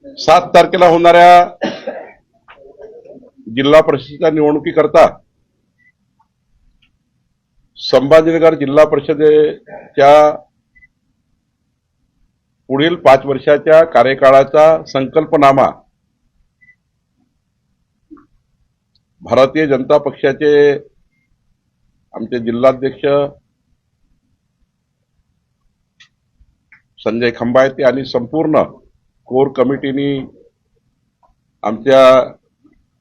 7 तारखेला होणाऱ्या जिल्हा परिषदेच्या निवडणुकीकरता संभाजीनगर जिल्हा परिषदेच्या पुढील 5 वर्षाच्या कार्यकाळाचा संकल्पनामा भारतीय जनता पक्षाचे आमचे जिल्हाध्यक्ष संजय खंबायते आणि संपूर्ण कोर कमिटीनी आमच्या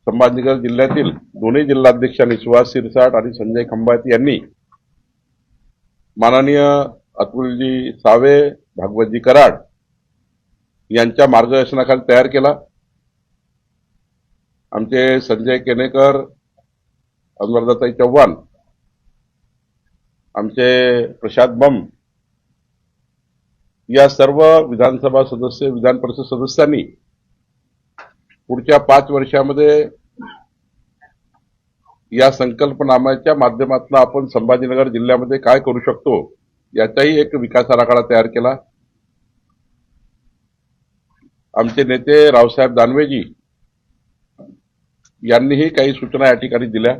संभाजीनगर जिल्ह्यातील दोन्ही जिल्हाध्यक्षांनी सुहास शिरसाट आणि संजय खंबायते यांनी माननीय अतुलजी सावे, भागवतजी कराड यांच्या मार्गदर्शनाखाली तयार केला। आमचे संजय केनेकर, अनुराधाताई चव्हाण, आमचे प्रशांत बम या सर्व विधानसभा सदस्य, विधान परिषद सदस्यांनी पुढच्या 5 वर्षामध्ये या संकल्पनाम्याच्या माध्यमातून आपण संभाजीनगर जिल्ह्यामध्ये काय करू शकतो याचाही एक विकास आराखडा तयार केला। आमचे नेते रावसाहेब दानवेजी यांनीही काही सूचना या ठिकाणी दिल्या।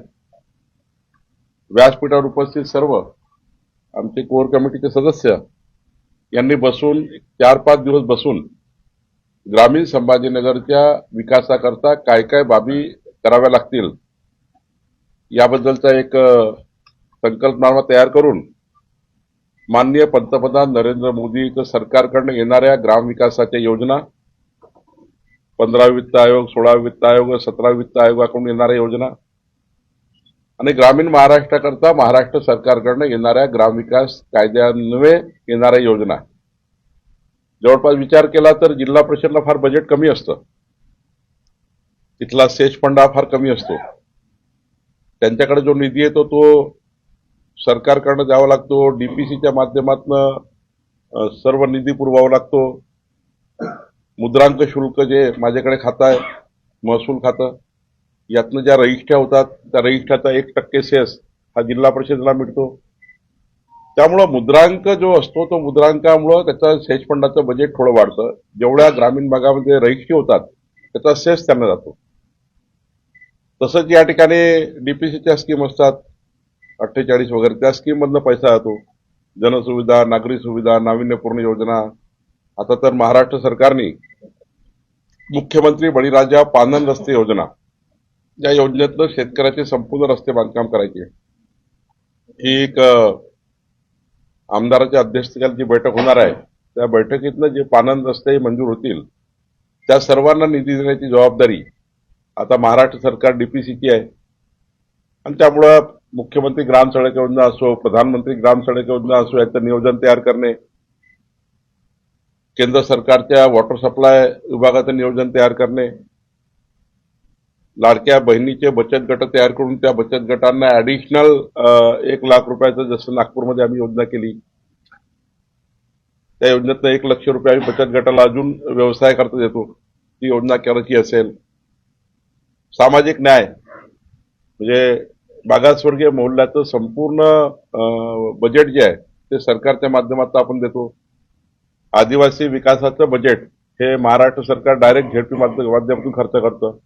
व्यासपीठावर उपस्थित सर्व आमचे कोर कमिटीचे सदस्य यांनी बसून 4-5 दिवस बसून ग्रामीण संभाजीनगरच्या विकासाकरता काय काय बाबी कराव्या लागतील याबद्दलचा एक संकल्पनामा तयार करून माननीय पंतप्रधान नरेंद्र मोदी सरकारकडून येणाऱ्या ग्राम विकासाच्या योजना, 15 वित्त आयोग, 16 वित्त आयोग, 17 वित्त आयोगाकडून येणाऱ्या योजना आणि ग्रामीण महाराष्ट्राकरता महाराष्ट्र सरकारकडून येणाऱ्या ग्राम विकास कायद्यान्वये येणाऱ्या योजना, जवळपास विचार केला तर जिल्हा परिषदला फार बजेट कमी असतं, तिथला सेच फंड हा फार कमी असतो, त्यांच्याकडे जो निधी येतो तो सरकारकडनं द्यावा लागतो, डीपीसीच्या माध्यमातून सर्व निधी पुरवावा लागतो, मुद्रांक शुल्क जे माझ्याकडे खातं आहे महसूल खातं, यातनं ज्या रजिस्ट्र्या होतात त्या रजिस्ट्र्याचा 1% सेस हा जिल्हा परिषदेला मिळतो। त्यामुळं मुद्रांक जो असतो तो मुद्रांकामुळं त्याचा सेच फंडाचं बजेट थोडं वाढतं। जेवढ्या ग्रामीण भागामध्ये रजिस्ट्री होतात त्याचा सेस त्यांना जातो। तसंच या ठिकाणी डीपीसीच्या स्कीम असतात 48 वगैरे, त्या स्कीम मधनं पैसा जातो। जनसुविधा, नागरी सुविधा, नाविन्यपूर्ण योजना, आता तर महाराष्ट्र सरकारने मुख्यमंत्री बळीराजा पानन रस्ते योजना या योजनेतनं शेतकऱ्याचे संपूर्ण रस्ते बांधकाम करायचे। ही एक आमदाराच्या अध्यक्षतेखाली जी बैठक होणार आहे त्या बैठकीतनं जे पानन रस्ते मंजूर होतील त्या सर्वांना निधी देण्याची जबाबदारी आता महाराष्ट्र सरकार डीपीसीची आहे। आणि त्यामुळं मुख्यमंत्री ग्राम सडक योजना असो, प्रधानमंत्री ग्राम सडक योजना असो, याचं नियोजन तयार करणे, केंद्र सरकारच्या वॉटर सप्लाय विभागाचं नियोजन तयार करणे, लाडक्या बहिणीचे बचत गट तयार करून त्या बचत गटांना ऍडिशनल 1 लाख रुपयाचं, जसं नागपूरमध्ये आम्ही योजना केली त्या योजनेतनं 1 लक्ष रुपये आम्ही बचत गटाला अजून व्यवसाय करता देतो, ती योजना करायची असेल। सामाजिक न्याय म्हणजे मागासवर्गीय मोहल्ल्याचं संपूर्ण बजेट जे आहे ते सरकारच्या माध्यमातून आपण देतो। आदिवासी विकासाचं बजेट हे महाराष्ट्र सरकार डायरेक्ट झेडपी माध्यमातून खर्च करतं।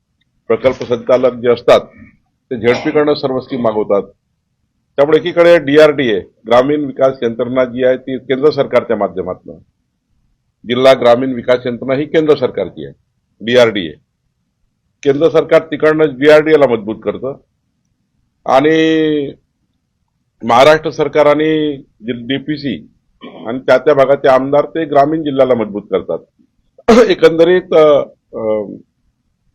प्रकल्प संचालक जे असतात ते झेडपीकडनं सर्व स्कीम मागवतात। त्यामुळे एकीकडे डीआरडीए ग्रामीण विकास यंत्रणा जी आहे ती केंद्र सरकारच्या माध्यमातून, जिल्हा ग्रामीण विकास यंत्रणा ही केंद्र सरकारची आहे, डीआरडीए केंद्र सरकार तिकडनं डीआरडीएला मजबूत करतं आणि महाराष्ट्र सरकार आणि डीपीसी आणि त्या भागाचे आमदार ते ग्रामीण जिल्ह्याला मजबूत करतात। एकंदरीत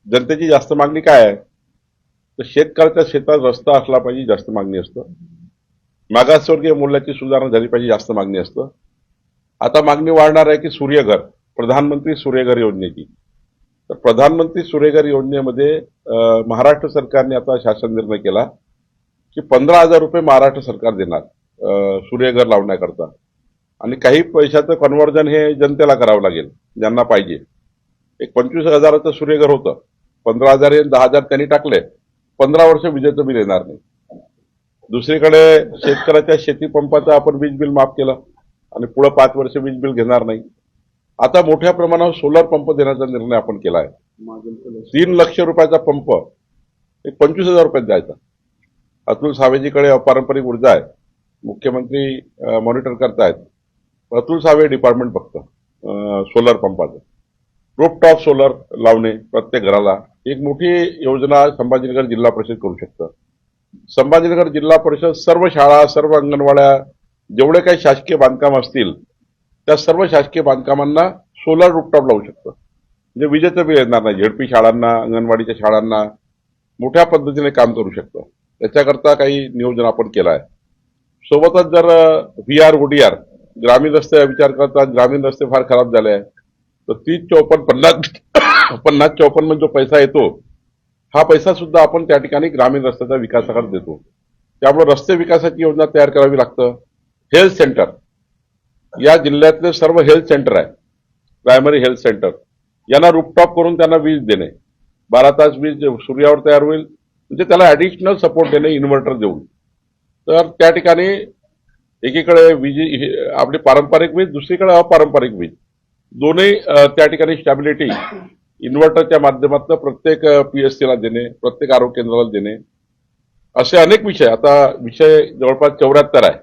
जनतेची जास्त मागणी काय आहे तर शेतकऱ्याच्या शेतात रस्ता असला पाहिजे, जास्त मागणी असतं। मागासवर्गीय मूल्याची सुधारणा झाली पाहिजे, जास्त मागणी असतं। आता मागणी वाढणार आहे की सूर्यघर, प्रधानमंत्री सूर्यघर योजनेची। तर प्रधानमंत्री सूर्यघर योजनेमध्ये महाराष्ट्र सरकारने आता शासन निर्णय केला की 15,000 रुपये महाराष्ट्र सरकार देणार सूर्यघर लावण्याकरता, आणि काही पैशाचं कन्व्हर्जन हे जनतेला करावं लागेल ज्यांना पाहिजे। एक 25,000चं सूर्यघर होतं, 15,000 हे 10,000 त्यांनी टाकले, 15 वर्ष विजेचं बिल येणार नाही। दुसरीकडे शेतकऱ्याच्या शेती पंपाचं आपण वीज बिल माफ केलं आणि पुढे 5 वर्ष वीज बिल घेणार नाही। आता मोठ्या प्रमाणावर सोलर पंप देण्याचा निर्णय आपण केला आहे. 3 लाख रुपयाचा पंप एक 25,000 रुपयात द्यायचा. अतुल सावेजीकडे अपारंपरिक ऊर्जा आहे, मुख्यमंत्री मॉनिटर करतायत. अतुल सावे डिपार्टमेंट बघतं सोलर पंपाचं. रूफटॉप सोलर लावणे प्रत्येक घराला एक मोठी योजना संभाजीनगर जिल्हा परिषद करू शकतं. संभाजीनगर जिल्हा परिषद सर्व शाळा, सर्व अंगणवाड्या, जेवढे काही शासकीय बांधकाम असतील त्या सर्व शासकीय बांधकामांना सोलर रूफटॉप लावू शकतं. म्हणजे विजेचं बिल येणार नाही. झेडपी शाळांना, अंगणवाडीच्या शाळांना मोठ्या पद्धतीने काम करू शकतं. त्याच्याकरता काही नियोजन आपण केलं आहे. सोबतच जर VR, ODR ग्रामीण रस्ते विचार करता, ग्रामीण रस्ते फार खराब झाले आहे, तर 30-54 मध्ये जो पैसा येतो हा पैसा सुद्धा आपण त्या ठिकाणी ग्रामीण रस्त्याच्या विकासाकडे देतो. त्यामुळे रस्ते विकासाची योजना तयार करावी लागतं. हेल्थ सेंटर, या जिल्ह्यातले सर्व हेल्थ सेंटर आहे, प्रायमरी हेल्थ सेंटर, यांना रूफटॉप करून त्यांना वीज देणे. 12 तास वीज सूर्यावर तयार होईल, म्हणजे त्याला ऍडिशनल सपोर्ट देणे इन्व्हर्टर देऊन. तर त्या ठिकाणी एकीकडे वीज आपली पारंपरिक वीज, दुसरीकडे अपारंपरिक वीज, दोन्ही त्या ठिकाणी स्टॅबिलिटी इन्व्हर्टरच्या माध्यमातून प्रत्येक PSC ला देणे, प्रत्येक आरोग्य केंद्राला देणे, असे अनेक विषय. आता विषय जवळपास 74 आहे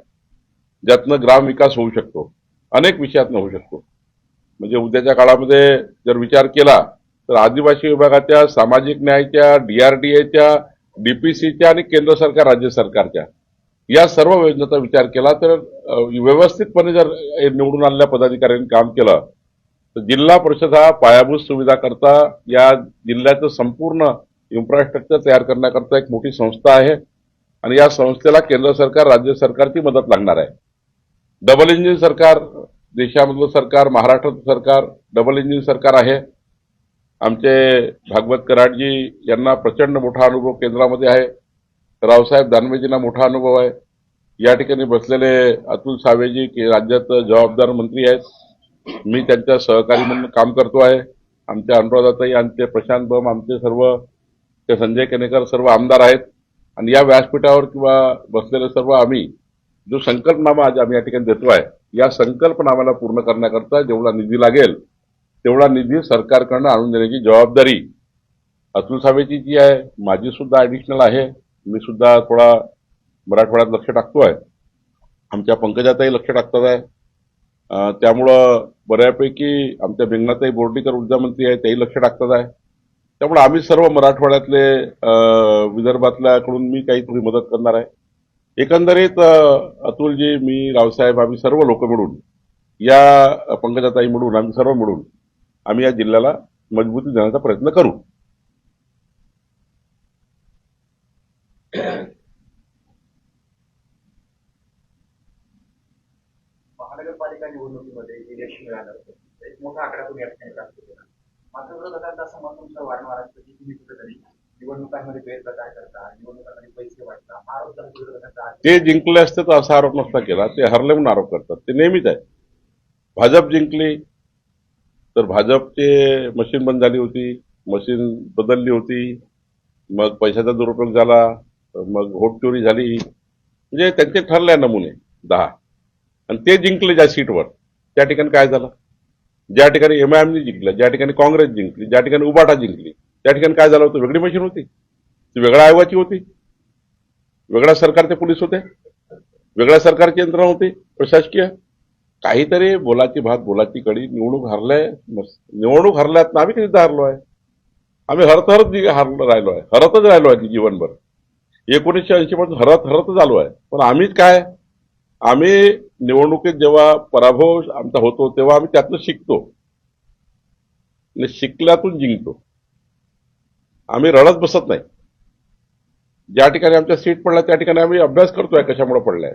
ज्यातनं ग्राम विकास होऊ शकतो, अनेक विषयातनं होऊ शकतो. म्हणजे उद्याच्या काळामध्ये जर विचार केला तर आदिवासी विभागाच्या, सामाजिक न्यायाच्या, DRDAच्या, DPCच्या आणि केंद्र सरकार, राज्य सरकारच्या या सर्व योजनेचा विचार केला तर व्यवस्थितपणे जर निवडून आलेल्या पदाधिकाऱ्यांनी काम केलं तर जिल्हा परिषद हा पायाभूत सुविधा करता, या जिल्ह्याचं संपूर्ण इन्फ्रास्ट्रक्चर तयार करण्याकरता एक मोठी संस्था आहे आणि या संस्थेला केंद्र सरकार, राज्य सरकारची मदत लागणार आहे. डबल इंजिन सरकार, देशामधलं सरकार, महाराष्ट्राचं सरकार डबल इंजिन सरकार आहे. आमचे भागवत कराडजी यांना प्रचंड मोठा अनुभव केंद्रामध्ये आहे. रावसाहेब दानवेजींना मोठा अनुभव आहे. या ठिकाणी बसलेले अतुल सावेजी राज्यात जबाबदार मंत्री आहेत. मी त्यांच्या सहकारी म्हणून काम करतो आहे. आमचे अनुराधाताई, आमचे प्रशांत बम, आमचे सर्व ते संजय केनेकर सर्व आमदार आहेत आणि या व्यासपीठावर किंवा बसलेले सर्व आम्ही जो संकल्पनामा आज आम्ही या ठिकाणी देतो आहे, या संकल्पनामाला पूर्ण करण्याकरता जेवढा निधी लागेल तेवढा निधी सरकारकडनं आणून देण्याची जबाबदारी अतुल सावेची जी आहे, माझी सुद्धा ऍडिशनल आहे. मी सुद्धा थोडा मराठवाड्यात लक्ष टाकतोय, आमच्या पंकजाताई लक्ष टाकतात आहे. त्यामुळं बऱ्यापैकी आमच्या बेंगणाताई बोर्डीकर ऊर्जा मंत्री आहे, तेही लक्ष टाकतात आहे. त्यामुळे आम्ही सर्व मराठवाड्यातले, विदर्भातल्याकडून मी काही थोडी मदत करणार आहे. एकंदरीत अतुलजी, मी, रावसाहेब, आम्ही सर्व लोक मिळून, या पंकजाताई मिळून, आम्ही सर्व मिळून आम्ही या जिल्ह्याला मजबूती देण्याचा प्रयत्न करू. महानगरपालिका निवडणुकीमध्ये यश मिळालं होतं, एक मोठा आकडा तुम्ही या ठिकाणी प्राप्त केला. मात्र विरोधकांचा असं मत तुमचं वारंवार असतं की तुम्ही कुठेतरी निवडणुकांमध्ये गैरप्रकार करता, निवडणुकांमध्ये पैसे वाटता, हा आरोप जर विरोधकांचा. ते जिंकले असते तर असा आरोप नसता केला. ते हरले म्हणून आरोप करतात, ते नेहमीच आहे. भाजप जिंकली तर भाजपचे मशीन बंद झाली होती, मशीन बदलली होती, मग पैशाचा दुरुपयोग झाला, मग व्होट चोरी झाली. म्हणजे त्यांचे ठरले नमुने 10 आणि ते जिंकले ज्या सीटवर. त्या ठिकाणी काय झालं? ज्या ठिकाणी MIM जिंकलं, ज्या ठिकाणी काँग्रेस जिंकली, ज्या ठिकाणी उबाटा जिंकली, त्या ठिकाणी काय झालं होतं? वेगळी मशीन होती, ती वेगळ्या आयोगाची होती, वेगळ्या सरकारचे पोलीस होते, वेगळ्या सरकारची यंत्रणा होती प्रशासकीय. काहीतरी बोलाची भात बोलाची कडी. निवडणूक हरल्यात ना. आम्ही कधी हारलो आहे? आम्ही हरत राहिलो आहे, हरतच राहिलो आहे जीवनभर. 1980 पासून हरतच आलो आहे. पण आम्हीच काय, आम्ही निवडणुकीत जेव्हा पराभव आमचा होतो तेव्हा आम्ही त्यातनं शिकतो आणि शिकल्यातून जिंकतो. आम्ही रडत बसत नाही. ज्या ठिकाणी आमच्या सीट पडल्या त्या ठिकाणी आम्ही अभ्यास करतोय कशामुळे पडलाय.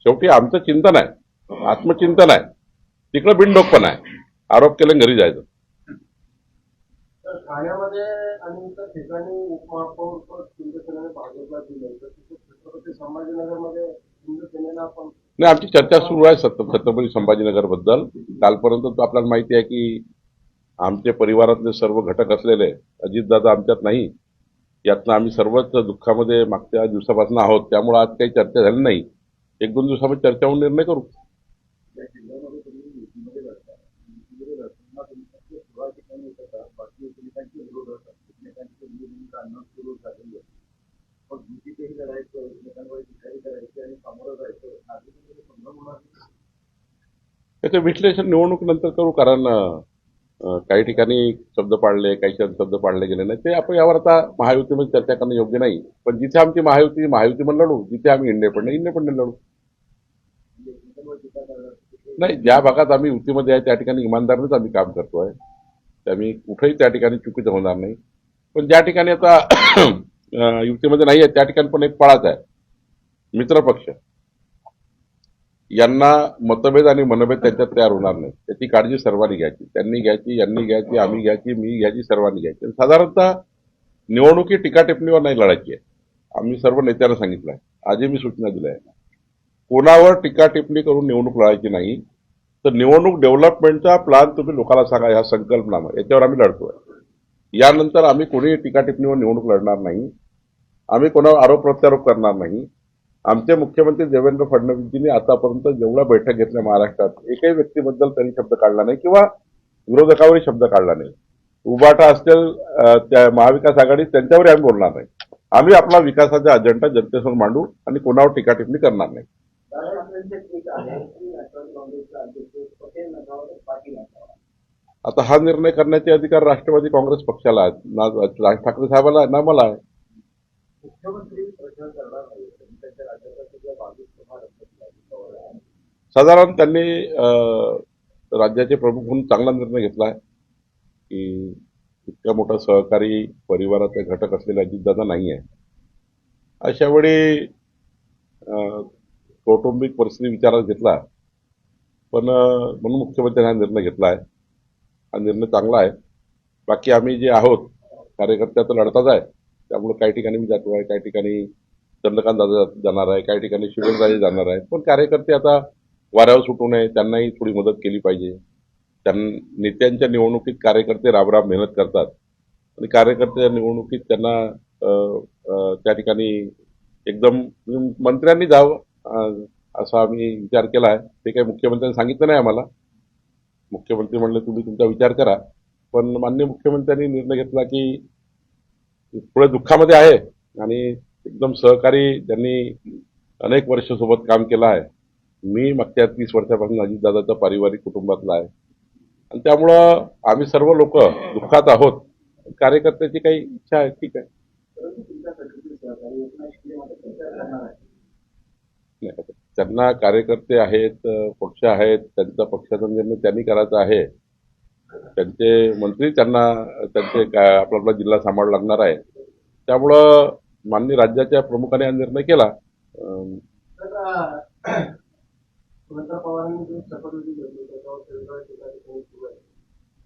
शेवटी आमचं चिंतन आहे, आत्मचिंतन आहे. तिकडं बिनडोकपण आहे, आरोप केले घरी जायचं. ठाण्यामध्ये आणि इतर ठिकाणी उपमहापौर शिवसेनेने भाजपला दिलं, तर छत्रपती संभाजीनगरमध्ये शिवसेनेला पण. नाही, आमची चर्चा सुरू आहे छत्रपती संभाजीनगर बद्दल. कालपर्यंत आपल्याला माहिती आहे की आमचे परिवारातले सर्व घटक असलेले अजितदादा आमच्यात नाही. यातनं आम्ही सर्वच दुःखामध्ये मागच्या दिवसापासून आहोत. त्यामुळे आज काही चर्चा झाली नाही. 1-2 दिवसामध्ये चर्चा होऊन निर्णय करू. त्याचं विश्लेषण निवडणुकीनंतर करू, कारण काही ठिकाणी शब्द पाळले, काही शब्द पाळले गेले नाही, ते आपण यावर आता महायुतीमध्ये चर्चा करणं योग्य नाही. पण जिथे आमची महायुतीमध्ये लढू, जिथे आम्ही इंडिपेंडंट लढू. नाही, ज्या भागात आम्ही युतीमध्ये आहे त्या ठिकाणी इमानदारीनेच आम्ही काम करतोय. आम्ही कुठेही त्या ठिकाणी चुकीचं होणार नाही. पण ज्या ठिकाणी आता युतीमध्ये नाही आहे त्या ठिकाणी पण एक पळाच आहे. मित्रपक्ष यांना मतभेद आणि मनभेद त्यांच्यात तयार होणार नाही, त्याची काळजी सर्वांनी घ्यायची. त्यांनी घ्यायची, यांनी घ्यायची, आम्ही घ्यायची, मी घ्यायची, सर्वांनी घ्यायची. साधारणतः निवडणुकी टीका टिप्पणीवर नाही लढायची आहे. आम्ही सर्व नेत्यांना सांगितलं आहे, आजही मी सूचना दिल्या आहे. कोणावर टीका टिप्पणी करून निवडणूक लढायची नाही. तर निवडणूक डेव्हलपमेंटचा प्लॅन तुम्ही लोकांना सांगा, ह्या संकल्पनामा याच्यावर आम्ही लढतोय. यानंतर आम्ही कोणी टीका टिप्पणीवर निवडणूक लढणार नाही. आम्ही कोणावर आरोप प्रत्यारोप करणार नाही. आमचे मुख्यमंत्री देवेंद्र फडणवीसजींनी आतापर्यंत जेवढ्या बैठक घेतल्या महाराष्ट्रात एकही व्यक्तीबद्दल त्यांनी शब्द काढला नाही किंवा विरोधकावरही शब्द काढला नाही. उभाटा असतील त्या महाविकास आघाडी त्यांच्यावरही आम्ही बोलणार नाही. आम्ही आपला विकासाचा अजेंडा जनतेसमोर मांडू आणि कोणावर टीका टिप्पणी करणार नाही. आता हा निर्णय करण्याचे अधिकार राष्ट्रवादी काँग्रेस पक्षाला आहेत, ना राज ठाकरे साहेबांना ना मला आहे. मुख्यमंत्री प्रचार करणार नाही त्यांच्या राज्याचा सगळ्या 22 सभा साधारण त्यांनी राज्याचे प्रमुख म्हणून चांगला निर्णय घेतला आहे की इतका मोठा सहकारी परिवाराचा घटक असलेला अजितदादा नाही आहे. अशा वेळी कौटुंबिक परिस्थिती विचारात घेतला, पण म्हणून मुख्यमंत्र्यांनी हा निर्णय घेतला आहे. हा निर्णय चांगला आहे. बाकी आम्ही जे आहोत कार्यकर्त्याचा लढताच आहे, त्यामुळे काही ठिकाणी मी जातो आहे, काही ठिकाणी चंद्रकांत दादा जाणार आहे, काही ठिकाणी शिवेंद्रराजे जाणार आहे. पण कार्यकर्ते आता वाऱ्यावर सुटू नये, त्यांनाही थोडी मदत केली पाहिजे. नेत्यांच्या निवडणुकीत कार्यकर्ते राबराब मेहनत करतात आणि कार्यकर्त्याच्या निवडणुकीत त्यांना त्या ठिकाणी एकदम मंत्र्यांनी जावं असा आम्ही विचार केला आहे. ते काही मुख्यमंत्र्यांनी सांगितलं नाही आम्हाला. मुख्यमंत्री म्हणले तुम्ही तुमचा विचार करा. पण माननीय मुख्यमंत्र्यांनी निर्णय घेतला की थोडं दुःखामध्ये आहे आणि एकदम सहकारी ज्यांनी अनेक वर्ष सोबत काम केलं आहे. मी मागच्या 30 वर्षापासून अजितदादाचा पारिवारिक कुटुंबातला आहे आणि त्यामुळं आम्ही सर्व लोक दुःखात आहोत. कार्यकर्त्याची काही इच्छा आहे, ठीक आहे. त्यांना कार्यकर्ते आहेत, पक्ष आहेत, त्यांचा पक्षाचा निर्णय त्यांनी करायचा आहे. त्यांचे मंत्री त्यांना त्यांचे आपला जिल्हा सांभाळ लागणार आहे. त्यामुळं माननीय राज्याच्या प्रमुखाने हा निर्णय केला. सुनेत्रा पवारांनी जो शपथविधी घेतली त्याच्यावर केंद्र ठिकाणी सुरू आहे.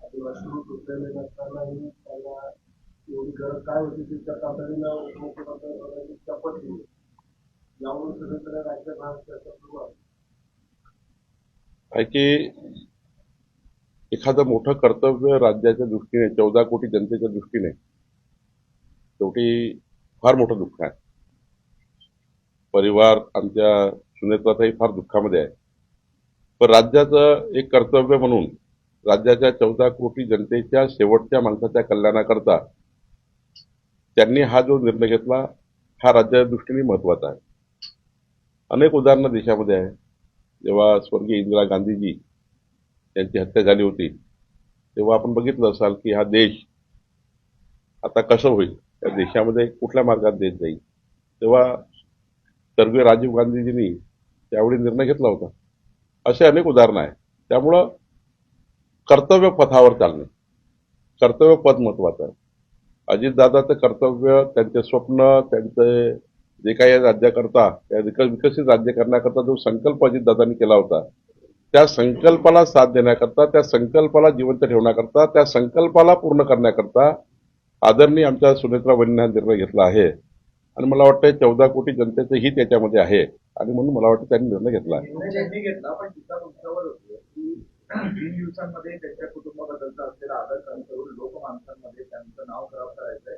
आदिवासी सुटलेले नसतानाही त्यांना एवढी गरज काय होती की त्या तातडीनं उपमुख्यमंत्र्यांची शपथ घेतली. यामुळे सगळीकडे राज्यभरात चर्चा सुरू आहे की एखादं मोठं कर्तव्य राज्याच्या दृष्टीने 14 कोटी जनतेच्या दृष्टीने शेवटी फार मोठं दुःख आहे. परिवार आमच्या सुनेत्राचाही फार दुःखामध्ये आहे. पण राज्याचं एक कर्तव्य म्हणून राज्याच्या 14 कोटी जनतेच्या शेवटच्या माणसाच्या कल्याणाकरता त्यांनी हा जो निर्णय घेतला हा राज्याच्या दृष्टीने महत्वाचा आहे. अनेक उदाहरणं देशामध्ये आहे. जेव्हा स्वर्गीय इंदिरा गांधीजी यांची हत्या झाली होती तेव्हा आपण बघितलं असाल की हा देश आता कसं होईल, त्या देशामध्ये कुठल्या मार्गात देश जाईल. तेव्हा स्वर्गीय राजीव गांधीजींनी त्यावेळी निर्णय घेतला होता. असे अनेक उदाहरणं आहेत. त्यामुळं कर्तव्य पथावर चालणे, कर्तव्य पद महत्वाचं आहे. अजितदादाचं कर्तव्य, त्यांचे स्वप्न, त्यांचे जे काही राज्याकरता विकसित राज्य करण्याकरता जो संकल्प अजितदादांनी केला होता त्या संकल्पाला साथ देण्याकरता, त्या संकल्पाला जिवंत ठेवण्याकरता, त्या संकल्पाला पूर्ण करण्याकरता आदरणीय आमच्या सुनेत्रा वहिनींनी हा निर्णय घेतला आहे. आणि मला वाटतं 14 कोटी जनतेचं हित याच्यामध्ये आहे आणि म्हणून मला वाटतं त्यांनी निर्णय घेतला आहे. निर्णय घेतला, पण टीका तुमच्यावर होती की 3 दिवसांमध्ये त्यांच्या कुटुंबाबद्दलचा असलेला आदर करून लोकमानसांमध्ये त्यांचं नाव खराब करायचंय,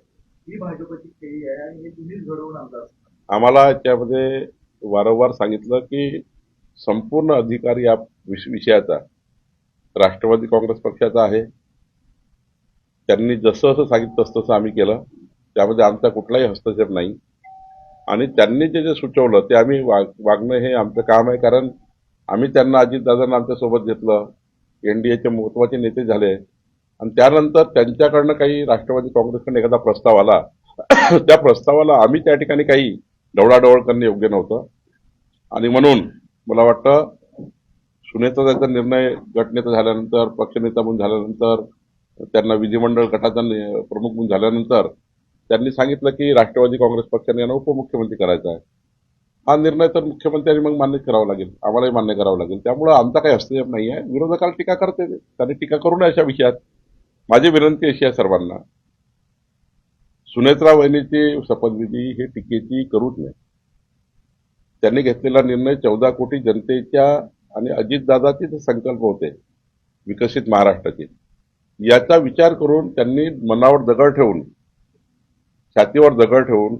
ही भाजपची खेळी आहे आणि हे तुम्हीच घडवून आणलं. आम्हाला याच्यामध्ये वारंवार सांगितलं की संपूर्ण अधिकार या विषयाचा राष्ट्रवादी काँग्रेस पक्षाचा आहे. त्यांनी जसं असं सांगितलं तसं आम्ही केलं. त्यामध्ये आमचा कुठलाही हस्तक्षेप नाही आणि त्यांनी जे सुचवलं ते आम्ही वागणं हे आमचं काम आहे. कारण आम्ही त्यांना अजितदादांना आमच्यासोबत घेतलं, एनडीएचे महत्वाचे नेते झाले आणि त्यानंतर त्यांच्याकडनं काही राष्ट्रवादी काँग्रेसकडनं एखादा प्रस्ताव आला त्या प्रस्तावाला आम्ही त्या ठिकाणी काही ढवळाढवळ करणं योग्य नव्हतं आणि म्हणून मला वाटतं सुनेत्राचा निर्णय गटनेता झाल्यानंतर पक्षनेता म्हणून झाल्यानंतर त्यांना विधिमंडळ गटाचा प्रमुख म्हणून झाल्यानंतर त्यांनी सांगितलं की राष्ट्रवादी काँग्रेस पक्षाने यांना उपमुख्यमंत्री करायचा आहे. हा निर्णय तर मुख्यमंत्र्यांनी मग मान्य करावा लागेल, आम्हालाही मान्य करावं लागेल. त्यामुळं आमचा काही हस्तक्षेप नाही आहे. विरोधकाला टीका करते ते. त्यांनी टीका करू नये अशा विषयात. माझी विनंती अशी आहे सर्वांना, सुनेत्रा वहिनीची शपथविधी ही टीकेची करूच नये. त्यांनी घेतलेला निर्णय 14 कोटी जनतेच्या आणि अजितदादाचे जे संकल्प होते विकसित महाराष्ट्राचे, याचा विचार करून त्यांनी मनावर दगड ठेवून, छातीवर दगड ठेवून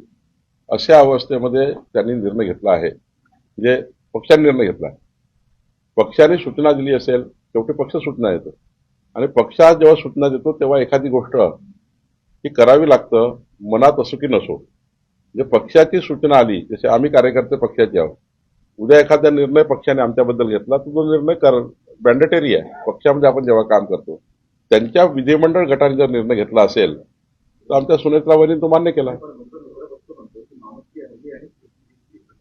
अशा अवस्थेमध्ये त्यांनी निर्णय घेतला आहे. म्हणजे पक्षाने निर्णय घेतला आहे. पक्षाने सूचना दिली असेल, शेवटी पक्ष सूचना देतो आणि पक्षात जेव्हा सूचना देतो तेव्हा एखादी गोष्ट ही करावी लागतं, मनात असो की नसो. म्हणजे पक्षाची सूचना आली, जसे आम्ही कार्यकर्ते पक्षाचे आहोत, उद्या एखादा निर्णय पक्षाने आमच्याबद्दल घेतला तर तो निर्णय मॅन्डेटरी आहे. पक्षामध्ये आपण जेव्हा काम करतो, त्यांच्या विधिमंडळ गटाने जर निर्णय घेतला असेल तर आमच्या सुनेत्रावरील तो मान्य केला.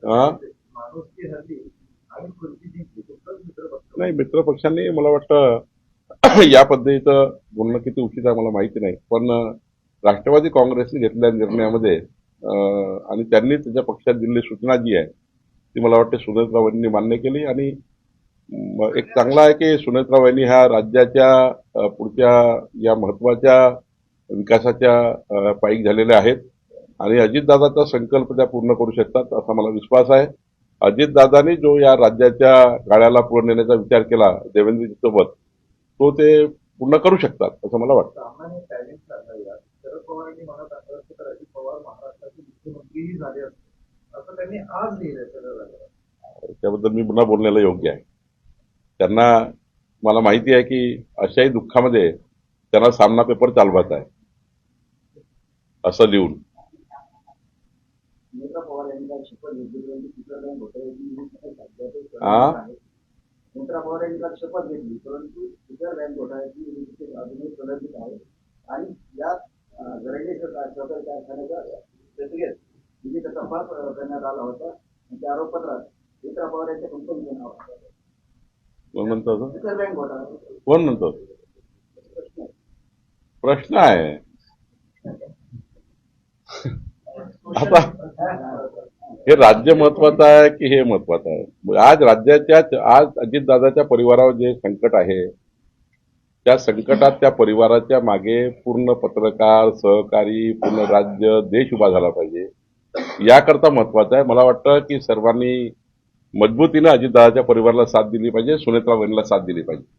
हा? नाही, मित्र पक्षांनी मला वाटतं या पद्धतीचं बोलणं किती उचित आहे मला माहिती नाही, पण राष्ट्रवादी काँग्रेसने घेतलेल्या निर्णयामध्ये आणि त्यांनी त्याच्या पक्षात दिलेली सूचना जी आहे ती मला वाटते सुनेत्रा वहिनींनी मान्य केली आणि एक चांगला आहे की सुनेत्रा वहिनी ह्या राज्याच्या पुढच्या या महत्वाच्या विकासाच्या पायीक झालेल्या आहेत आणि अजितदादाचा संकल्प त्या पूर्ण करू शकतात असा मला विश्वास आहे. अजितदादांनी जो या राज्याच्या गाड्याला पुढे नेण्याचा विचार केला देवेंद्रजी सोबत, तो ते पूर्ण करू शकतात असं मला वाटतं. सामान्य टॅलेंट सांगायला शरद पवारांनी म्हणत असं तर अजित पवार महाराष्ट्राचे मुख्यमंत्रीही झाले असते असं त्यांनी आज लिहिलंय सगळं. त्याबद्दल मी पुन्हा बोलण्याला योग्य आहे. त्यांना मला माहिती आहे की अशाही दुःखामध्ये त्यांना सामना पेपर चालवायचा आहे असं लिहून. सुनेत्रा पवार यांनी काल शपथ घेतली, स्वित्झर्लंड घोटाळ्याची हा? सुनेत्रा पवार यांनी काल शपथ घेतली, परंतु स्वित्झर्लंड घोटाळ्याची अजूनही प्रलंबित आहे आणि या गरजे सहकारी कारखान्याच्या प्रक्रियेत विविध तपास करण्यात आला होता. त्या आरोपपत्रात सुनेत्रा पवार यांच्या कंपनीचं नाव आहे. कोण म्हणतो? स्वित्झर्लंड घोटाळा कोण म्हणतो? प्रश्न आहे आता, हे राज्य महत्वाचं आहे की हे महत्वाचं आहे? आज अजितदादाच्या परिवारावर जे संकट आहे त्या संकटात त्या परिवाराच्या मागे पूर्ण पत्रकार, सहकारी, पूर्ण राज्य, देश उभा झाला पाहिजे, याकरता महत्वाचं आहे. मला वाटतं की सर्वांनी मजबूतीने अजितदादाच्या परिवाराला साथ दिली पाहिजे, सुनेत्रा वहिनीला साथ दिली पाहिजे.